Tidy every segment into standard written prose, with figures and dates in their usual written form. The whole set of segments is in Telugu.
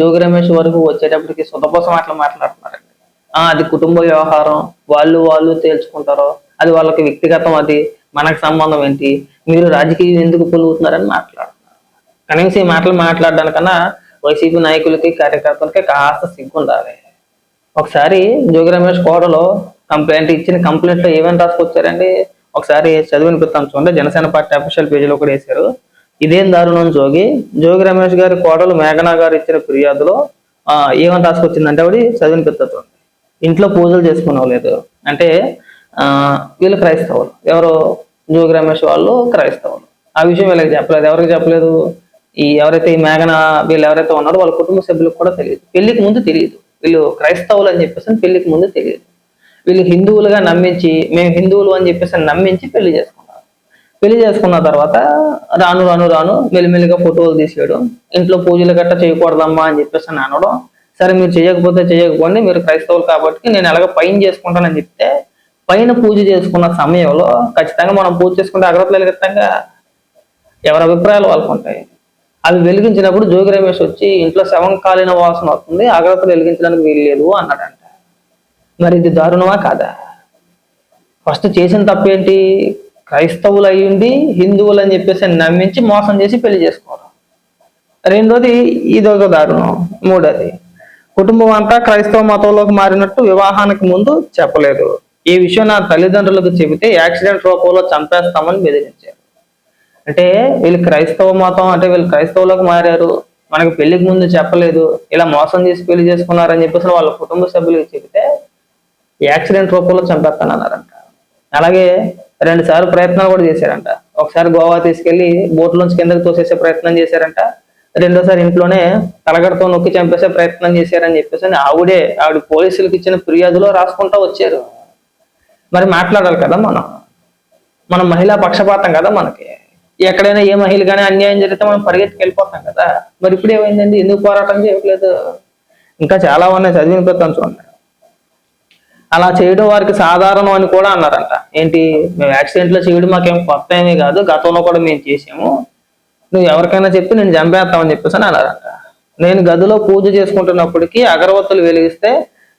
జోగి రమేష్ వరకు వచ్చేటప్పటికి సుతపోసం అట్లా మాట్లాడుతున్నారండి. అది కుటుంబ వ్యవహారం, వాళ్ళు వాళ్ళు తేల్చుకుంటారో, అది వాళ్ళకి వ్యక్తిగతం, అది మనకు సంబంధం ఏంటి, మీరు రాజకీయం ఎందుకు పొలుగుతున్నారని మాట్లాడుతున్నారు. కనీసం ఈ మాటలు మాట్లాడడానికన్నా వైసీపీ నాయకులకి కార్యకర్తలకి కాస్త సిగ్గుండాలి. ఒకసారి జోగి రమేష్ కోడలో కంప్లైంట్ లో ఏమేమి రాసుకొచ్చారండి, ఒకసారి చదివినిపిస్తాను చూడండి. జనసేన పార్టీ అఫీషియల్ పేజీలో కూడా వేశారు. ఇదేం దారుణం, జోగి రమేష్ గారి కోడలు మేఘనా గారు ఇచ్చిన ఫిర్యాదులో ఏమని రాసుకొచ్చిందంటే ఆవిడ చదివినిపిస్తా చూడండి. ఇంట్లో పూజలు చేసుకునేవాలేదు అంటే వీళ్ళు క్రైస్తవులు, ఎవరు జోగి రమేష్ వాళ్ళు క్రైస్తవులు. ఆ విషయం వీళ్ళకి చెప్పలేదు. ఎవరికి చెప్పలేదు? ఎవరైతే ఈ మేఘనా వీళ్ళు ఎవరైతే ఉన్నారో వాళ్ళ కుటుంబ సభ్యులకు కూడా తెలియదు. పెళ్లికి ముందు తెలియదు వీళ్ళు క్రైస్తవులు అని చెప్పేసి, పెళ్లికి ముందు తెలియదు. వీళ్ళు హిందువులుగా నమ్మించి, మేము హిందువులు అని చెప్పేసి నమ్మించి పెళ్లి చేసుకున్నారు. పెళ్లి చేసుకున్న తర్వాత రాను రాను రాను మెల్లిమెల్లిగా ఫోటోలు తీసేయడం, ఇంట్లో పూజలు గట్ట చేయకూడదమ్మా అని చెప్పేసి అనడం. సరే మీరు చేయకపోండి, మీరు క్రైస్తవులు కాబట్టి నేను ఎలాగ పైన చేసుకుంటానని చెప్తే, పైన పూజ చేసుకున్న సమయంలో ఖచ్చితంగా మనం పూజ చేసుకుంటే అగరత్తులు వెలిగిస్తాంగా, ఎవరి అభిప్రాయాలు వాళ్ళకు ఉంటాయి. అవి వెలిగించినప్పుడు జోగి రమేష్ వచ్చి ఇంట్లో శవం కాలిన వాసన వస్తుంది, అగరత్తులు వెలిగించడానికి వీల్లేదు అన్నాడంట. మరి ఇది దారుణమా కాదా? ఫస్ట్ చేసిన తప్పేంటి? క్రైస్తవులు అయ్యుండి హిందువులు అని చెప్పేసి నమ్మించి మోసం చేసి పెళ్లి చేసుకోవడం. రెండోది ఇదొక దారుణం. మూడోది, కుటుంబం అంతా క్రైస్తవ మతంలోకి మారినట్టు వివాహానికి ముందు చెప్పలేదు. ఈ విషయం నా తల్లిదండ్రులకు చెబితే యాక్సిడెంట్ రూపంలో చంపేస్తామని బెదిరించారు. అంటే వీళ్ళు క్రైస్తవ మతం, అంటే వీళ్ళు క్రైస్తవులకు మారారు, మనకి పెళ్లికి ముందు చెప్పలేదు, ఇలా మోసం చేసి పెళ్లి చేసుకున్నారని చెప్పేసి వాళ్ళ కుటుంబ సభ్యులకు చెబితే యాక్సిడెంట్ రూపంలో చంపేస్తానన్నారంట. అలాగే 2 సార్లు ప్రయత్నాలు కూడా చేశారంట. ఒకసారి గోవా తీసుకెళ్లి బోట్లోంచి కిందకి తోసేసే ప్రయత్నం చేశారంట. రెండోసారి ఇంట్లోనే తలగడతో నొక్కి చంపేసే ప్రయత్నం చేశారని చెప్పేసి ఆవిడ పోలీసులకు ఇచ్చిన ఫిర్యాదులో రాసుకుంటా వచ్చారు. మరి మాట్లాడాలి కదా మనం మహిళా పక్షపాతం కదా మనకి. ఎక్కడైనా ఏ మహిళ కానీ అన్యాయం జరిగితే మనం పరిగెత్తుకు వెళ్ళిపోతాం కదా. మరి ఇప్పుడు ఏమైందండి, ఎందుకు పోరాటం చేయట్లేదు? ఇంకా చాలా ఉన్నాయి, చదివినిపిస్తాను చూడండి. అలా చేయడం వారికి సాధారణం అని కూడా అన్నారంట. ఏంటి, మేము యాక్సిడెంట్లో చేయడం మాకేం కొత్త ఏమీ కాదు, గతంలో కూడా మేము చేసాము, నువ్వు ఎవరికైనా చెప్పి నేను చంపేస్తామని చెప్పేసి అని అన్నారంట. నేను గదిలో పూజ చేసుకుంటున్నప్పటికీ అగరవత్తులు వెలిగిస్తే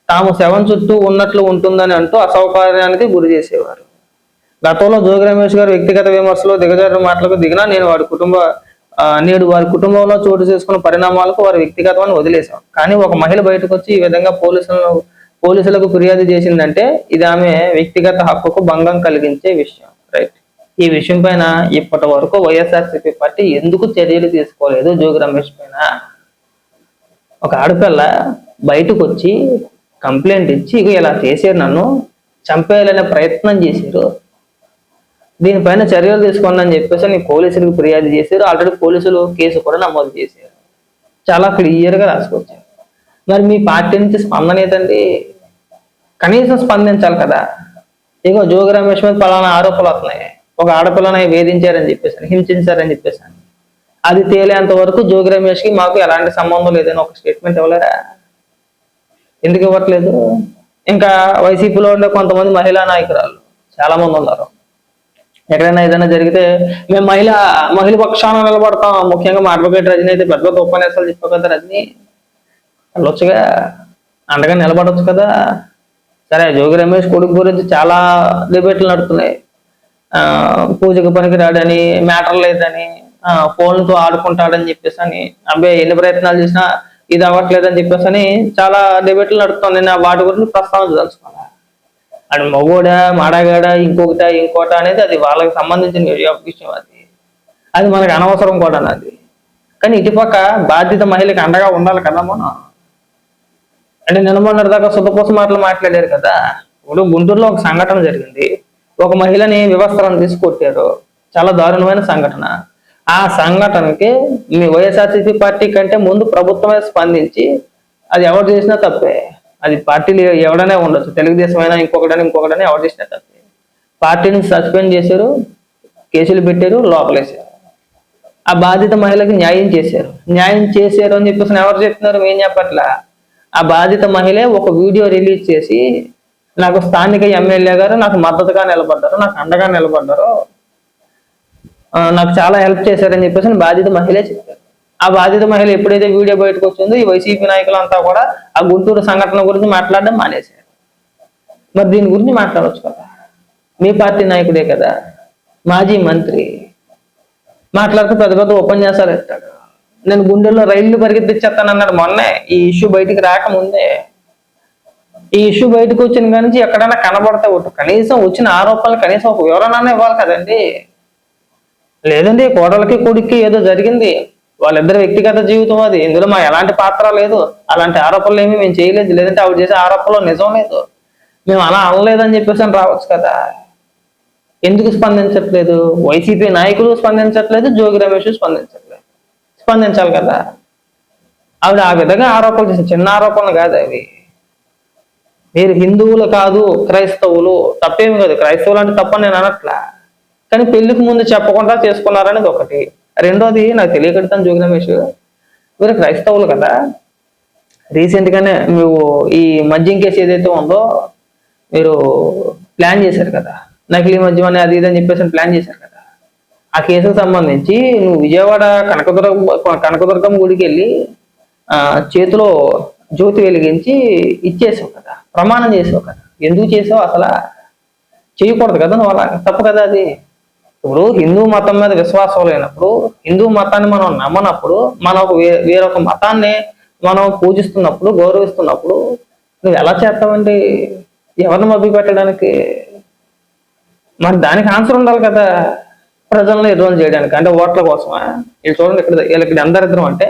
తాము శవం చుట్టూ ఉన్నట్లు ఉంటుందని అంటూ అసౌకర్యానికి గురి చేసేవారు. గతంలో జోగి రమేష్ గారు వ్యక్తిగత విమర్శలు దిగజారు మాటలకు దిగినా నేడు వారి కుటుంబంలో చోటు చేసుకున్న పరిణామాలకు వారి వ్యక్తిగతమని వదిలేశాం. కానీ ఒక మహిళ బయటకు వచ్చి ఈ విధంగా పోలీసులకు ఫిర్యాదు చేసిందంటే ఇది ఆమె వ్యక్తిగత హక్కుకు భంగం కలిగించే విషయం. రైట్. ఈ విషయం పైన ఇప్పటి వరకు వైఎస్ఆర్సీపీ పార్టీ ఎందుకు చర్యలు తీసుకోలేదు జోగి రమేష్ పైన? ఒక ఆడపిల్ల బయటకు వచ్చి కంప్లైంట్ ఇచ్చి ఇలా చేశారు, నన్ను చంపేయాలనే ప్రయత్నం చేశారు, దీనిపైన చర్యలు తీసుకోండి అని చెప్పేసి పోలీసులకు ఫిర్యాదు చేశారు. ఆల్రెడీ పోలీసులు కేసు కూడా నమోదు చేశారు. చాలా క్లియర్గా రాసుకొచ్చారు. మరి మీ పార్టీ నుంచి స్పందన ఏదండి? కనీసం స్పందించాలి కదా. ఇగో జోగి రమేష్ మీద పలానా ఆరోపణలు వస్తున్నాయి, ఒక ఆడపిల్లని వేధించారని చెప్పేసి, హింసించారని చెప్పేసి, అది తేలేంత వరకు జోగి రమేష్ కి మాకు ఎలాంటి సంబంధం లేదని ఒక స్టేట్మెంట్ ఇవ్వలేరా? ఎందుకు ఇవ్వట్లేదు? ఇంకా వైసీపీలో ఉండే కొంతమంది మహిళా నాయకురాలు చాలా మంది ఉన్నారు. ఎక్కడైనా ఏదైనా జరిగితే మేము మహిళ పక్షాన నిలబడతాం, ముఖ్యంగా మా అడ్వకేట్ రజనీ అయితే పెద్ద ఉపన్యాసాలు చెప్పావు కదా, రజనీ వెళ్ళొచ్చుగా, అండగా నిలబడొచ్చు కదా. సరే, జోగి రమేష్ కొడుకు గురించి చాలా డిబేట్లు నడుతున్నాయి. పూజకు పనికి రాడని, మ్యాటర్ లేదని, ఫోన్లతో ఆడుకుంటాడని చెప్పేసి అని, అబ్బాయి ఎన్ని ప్రయత్నాలు చేసినా ఇది అవ్వట్లేదని చెప్పేసి అని చాలా డిబేట్లు నడుస్తుంది. నేను వాటి గురించి ప్రస్తావించదలుచుకున్నా. అది మగోడా మాడగాడా ఇంకోట అనేది అది వాళ్ళకి సంబంధించిన విషయం. అది మనకు అనవసరం కూడా అది. కానీ ఇటుపక్క బాధ్యత మహిళకి అండగా ఉండాలి కదా మనం. అంటే నిన్నమొన్నటి దాకా సుతపోస మాటలు మాట్లాడారు కదా. ఇప్పుడు గుంటూరులో ఒక సంఘటన జరిగింది. ఒక మహిళని వివస్త్రాన్ని తీసుకొట్టారు, చాలా దారుణమైన సంఘటన. ఆ సంఘటనకి మీ వైఎస్ఆర్సీపీ పార్టీ కంటే ముందు ప్రభుత్వమే స్పందించి అది ఎవరు చేసినా తప్పే, అది పార్టీలు ఎవడనే ఉండొచ్చు, తెలుగుదేశం అయినా ఇంకొకటని ఎవరు చేసినా తప్పే. పార్టీని సస్పెండ్ చేశారు, కేసులు పెట్టారు, లోపలేశారు. ఆ బాధిత మహిళకి న్యాయం చేశారు అని చెప్పేసి ఎవరు చెప్తున్నారు? ఏం చెప్పట్లా. ఆ బాధిత మహిళే ఒక వీడియో రిలీజ్ చేసి నాకు స్థానిక ఎమ్మెల్యే గారు నాకు మద్దతుగా నిలబడ్డారు, నాకు అండగా నిలబడ్డారు, నాకు చాలా హెల్ప్ చేశారని చెప్పేసి బాధిత మహిళే చెప్పారు. ఆ బాధిత మహిళ ఎప్పుడైతే వీడియో బయటకు వచ్చిందో ఈ వైసీపీ నాయకులంతా కూడా ఆ గుంటూరు సంఘటన గురించి మాట్లాడడం మానేశారు. మరి దీని గురించి మాట్లాడవచ్చు కదా, మీ పార్టీ నాయకుడే కదా, మాజీ మంత్రి మాట్లాడుతూ పెద్ద పెద్ద ఉపన్యాసాలు ఇస్తాడు. నేను గుండెల్లో రైళ్లు పరిగెత్తిచ్చేస్తానన్నాడు మొన్నే, ఈ ఇష్యూ బయటికి రాకముందే. ఈ ఇష్యూ బయటకు వచ్చిన కానీ ఎక్కడైనా కనబడతా ఒకటి కనీసం వచ్చిన ఆరోపణలు కనీసం ఒక వివరణ ఇవ్వాలి కదండి. లేదండి కోడలకి కొడుక్కి ఏదో జరిగింది, వాళ్ళిద్దరు వ్యక్తిగత జీవితం అది, ఇందులో మా ఎలాంటి పాత్ర లేదు, అలాంటి ఆరోపణలు ఏమి మేము చేయలేదు, లేదంటే ఆవిడ చేసే ఆరోపణలో నిజం లేదు, మేము అలా అనలేదని చెప్పేసి అని రావచ్చు కదా. ఎందుకు స్పందించట్లేదు? వైసీపీ నాయకులు స్పందించట్లేదు, జోగి రమేష్ స్పందించట్లేదు. స్పందించాలి కదా. ఆవిడ ఆ విధంగా ఆరోపణలు చేసిన చిన్న ఆరోపణలు కాదు అవి. మీరు హిందువులు కాదు క్రైస్తవులు, తప్పేమి కాదు, క్రైస్తవులు అంటే తప్పని నేను అనట్లా, కానీ పెళ్లికి ముందు చెప్పకుండా చేసుకున్నారనేది ఒకటి. రెండోది నాకు తెలియకడతాను, జోగి రమేష్ మీరు క్రైస్తవులు కదా, రీసెంట్ గానే నువ్వు ఈ మద్యం కేసు ఏదైతే ఉందో మీరు ప్లాన్ చేశారు కదా, నకిలీ మద్యం అని అది ఇది అని చెప్పేసి ప్లాన్ చేశారు కదా, ఆ కేసుకు సంబంధించి నువ్వు విజయవాడ కనకదుర్గం గుడికి వెళ్ళి చేతిలో జ్యోతి వెలిగించి ఇచ్చేసావు కదా, ప్రమాణం చేసావు కదా. ఎందుకు చేసావు? అసలు చేయకూడదు కదా నువ్వు, అలా తప్పు కదా అది. ఇప్పుడు హిందూ మతం మీద విశ్వాసం లేనప్పుడు, హిందూ మతాన్ని మనం నమ్మనప్పుడు, మనం వేరొక మతాన్ని మనం పూజిస్తున్నప్పుడు, గౌరవిస్తున్నప్పుడు నువ్వు ఎలా చేస్తావండి? ఎవరిని మభ్య పెట్టడానికి? మరి దానికి ఆన్సర్ ఉండాలి కదా, ప్రజలను ఎదురు చేయడానికి. అంటే ఓట్ల కోసమా? వీళ్ళు చూడండి, వీళ్ళకి అందరిద్దరం అంటే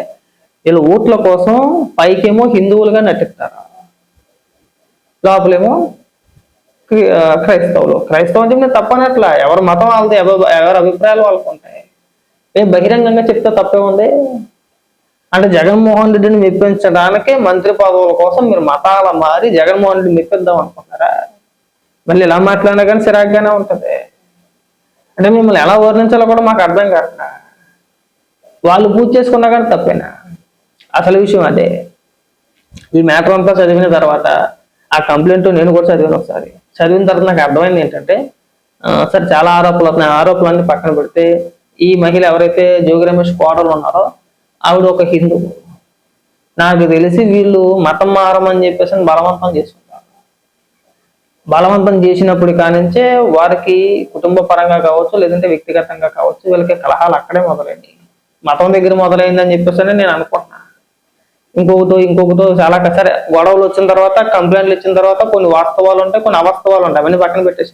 వీళ్ళు ఓట్ల కోసం పైకేమో హిందువులుగా నటిస్తారు, లోపలేమో క్రైస్తవులు. క్రైస్తవం అంటే నేను తప్పనట్లా, ఎవరి మతం వాళ్ళది, ఎవరి అభిప్రాయాలు వాళ్ళకు ఉంటాయి. మేము బహిరంగంగా చెప్తే తప్పే ఉంది. అంటే జగన్మోహన్ రెడ్డిని మెప్పించడానికి మంత్రి పదవుల కోసం మీరు మతాల మారి జగన్మోహన్ రెడ్డిని మెప్పిద్దాం అనుకుంటారా? మళ్ళీ ఇలా మాట్లాడినా కానీ చిరాగ్గానే ఉంటది. అంటే మిమ్మల్ని ఎలా వర్ణించాలో కూడా మాకు అర్థం కావట్లా. వాళ్ళు పూజ చేసుకున్నా కానీ తప్పేనా? అసలు విషయం అదే. ఈ మ్యాటర్ అంతా చదివిన తర్వాత ఆ కంప్లైంట్ నేను కూడా చదివాను ఒకసారి. చదివిన తర్వాత నాకు అర్థమైంది ఏంటంటే, సరే చాలా ఆరోపణలు అవుతున్నాయి, ఆరోపణలన్నీ పక్కన పెడితే ఈ మహిళ ఎవరైతే జోగి రమేష్ కోడలు ఉన్నారో ఆవిడ ఒక హిందువు. నాకు తెలిసి వీళ్ళు మతం మారమని చెప్పేసి బలవంతం చేసుకుంటారు. బలవంతం చేసినప్పుడు కానించే వారికి కుటుంబ పరంగా కావచ్చు, లేదంటే వ్యక్తిగతంగా కావచ్చు, వీళ్ళకి కలహాలు అక్కడే మొదలైనవి. మతం దగ్గర మొదలైందని చెప్పేసి నేను అనుకుంటున్నా. ఇంకొకటో చాలా సరే గొడవలు వచ్చిన తర్వాత, కంప్లైంట్లు ఇచ్చిన తర్వాత కొన్ని వాస్తవాలు ఉంటాయి, కొన్ని అవాస్తవాలు ఉంటాయి, అవన్నీ పక్కన పెట్టేసి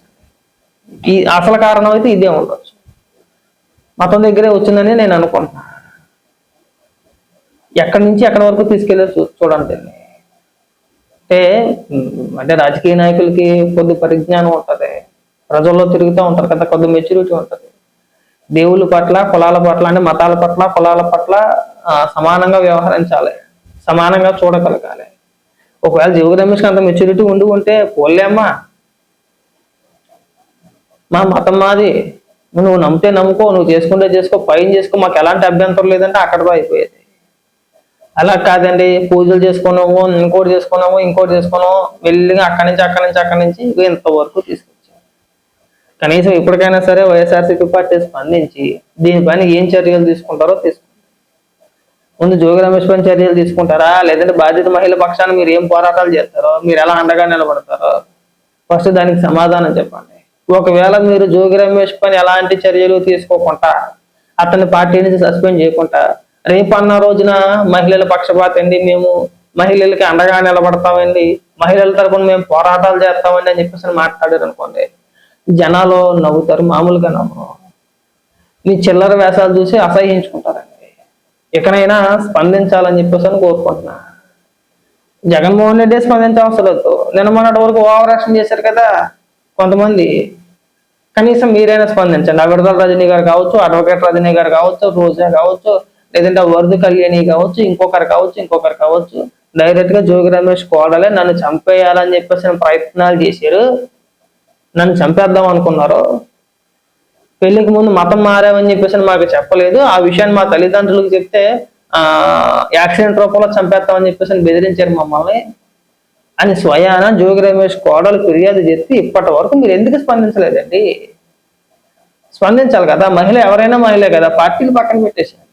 ఈ అసలు కారణం అయితే ఇదే ఉండొచ్చు, మతం దగ్గరే వచ్చిందని నేను అనుకుంటున్నా. ఎక్కడి నుంచి ఎక్కడి వరకు తీసుకెళ్ళి చూడండి. అంటే రాజకీయ నాయకులకి కొద్ది పరిజ్ఞానం ఉంటుంది, ప్రజల్లో తిరుగుతూ ఉంటారు కదా, కొద్ది మెచ్యూరిటీ ఉంటుంది. దేవుళ్ళ పట్ల, కులాల పట్ల, అంటే మతాల పట్ల, కులాల పట్ల సమానంగా వ్యవహరించాలి, సమానంగా చూడగలగాలి. ఒకవేళ జోగి రమేష్కి అంత మెచ్యూరిటీ ఉంటే పోలేమ్మా, మా మతం మాది, నువ్వు నమ్మితే నమ్ముకో, నువ్వు చేసుకుంటే చేసుకో, పైన చేసుకో, మాకు ఎలాంటి అభ్యంతరం లేదంటే అక్కడతో అయిపోయేది. అలా కాదండి, పూజలు చేసుకున్నాము, ఇంకోటి చేసుకున్నాము, వెళ్ళిగా అక్కడి నుంచి ఇంతవరకు తీసుకొచ్చాము. కనీసం ఇప్పటికైనా సరే వైఎస్ఆర్సీపీ పార్టీ స్పందించి దీనిపైన ఏం చర్యలు తీసుకుంటారో తీసుకుంటారు. ముందు జోగి రమేష్ పైన చర్యలు తీసుకుంటారా, లేదంటే బాధిత మహిళ పక్షాన్ని మీరు ఏం పోరాటాలు చేస్తారో, మీరు ఎలా అండగా నిలబడతారో ఫస్ట్ దానికి సమాధానం చెప్పండి. ఒకవేళ మీరు జోగి రమేష్ పైన ఎలాంటి చర్యలు తీసుకోకుండా, అతని పార్టీ నుంచి సస్పెండ్ చేయకుండా, రేపన్న రోజున మహిళల పక్షపాతండి, మేము మహిళలకి అండగా నిలబడతామండి, మహిళల తరపున మేము పోరాటాలు చేస్తామండి అని చెప్పేసి మాట్లాడారు అనుకోండి, జనాలు నవ్వుతారు, మామూలుగా నవ్వు. మీ చిల్లర వేషాలు చూసి అసహ్యించుకుంటారండి. ఎక్కడైనా స్పందించాలని చెప్పేసి అని కోరుకుంటున్నా. జగన్మోహన్ రెడ్డి స్పందించవసరం లేదు. నిన్న మొన్నటి వరకు ఓవర్ యాక్షన్ చేశారు కదా కొంతమంది, కనీసం మీరైనా స్పందించండి. విడుదల రజనీ గారు కావచ్చు, అడ్వకేట్ రజనీ గారు కావచ్చు, రోజా కావచ్చు, లేదంటే వరద కళ్యాణి కావచ్చు, ఇంకొకరు కావచ్చు, డైరెక్ట్ గా జోగి రమేష్ కోడలే నన్ను చంపేయాలని చెప్పేసి ప్రయత్నాలు చేశారు, నన్ను చంపేద్దాం అనుకున్నారు, పెళ్లికి ముందు మతం మారామని చెప్పేసి మాకు చెప్పలేదు, ఆ విషయాన్ని మా తల్లిదండ్రులకు చెప్తే యాక్సిడెంట్ రూపంలో చంపేస్తామని చెప్పేసి బెదిరించారు మమ్మల్ని అని స్వయాన జోగి రమేష్ కోడలు ఫిర్యాదు చేస్తే ఇప్పటి వరకు మీరు ఎందుకు స్పందించలేదండి? స్పందించాలి కదా. మహిళ ఎవరైనా మహిళే కదా, పార్టీలు పక్కన పెట్టేశారు.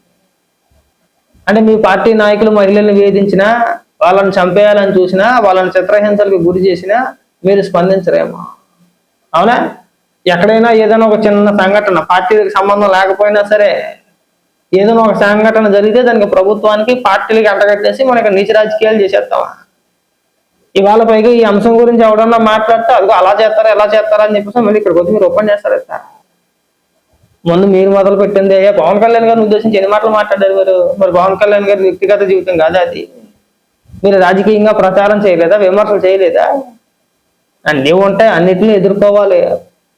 అంటే మీ పార్టీ నాయకులు మహిళల్ని వేధించినా, వాళ్ళని చంపేయాలని చూసినా, వాళ్ళని చిత్రహింసలకు గురి చేసినా మీరు స్పందించరేమో. అవునా? ఎక్కడైనా ఏదైనా ఒక చిన్న సంఘటన, పార్టీలకు సంబంధం లేకపోయినా సరే, ఏదైనా ఒక సంఘటన జరిగితే దానికి ప్రభుత్వానికి పార్టీలకి అంటగట్టేసి మనకి నీచ రాజకీయాలు చేసేస్తామా? ఇవాళ పైగా ఈ అంశం గురించి ఎవడన్నా మాట్లాడితే అదిగో అలా చేస్తారా ఎలా చేస్తారా అని చెప్పేసి మళ్ళీ ఇక్కడికి వచ్చి మీరు ఓపెన్ చేస్తారు సార్. ముందు మీరు మొదలు పెట్టింది పవన్ కళ్యాణ్ గారిని ఉద్దేశించి ఎన్ని మాటలు మాట్లాడారు మీరు? మరి పవన్ కళ్యాణ్ గారి వ్యక్తిగత జీవితం కాదా అది? మీరు రాజకీయంగా ప్రచారం చేయలేదా? విమర్శలు చేయలేదా? అన్నీ ఉంటాయి, అన్నిటిని ఎదుర్కోవాలి.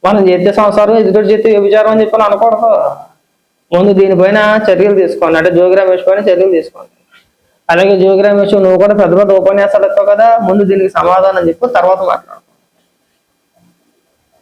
మనం చేస్తే సంసారం, ఎదురు చేస్తే వ్యభిచారం అని చెప్పని అనకూడదు. ముందు దీనిపైన చర్యలు తీసుకోండి, అంటే జోగి రమేష్ పైన చర్యలు తీసుకోండి. అలాగే జోగి రమేష్ నువ్వు కూడా పెద్ద పెద్ద ఉపన్యాసాలు ఇస్తావు కదా, ముందు దీనికి సమాధానం చెప్పు, తర్వాత మాట్లాడు.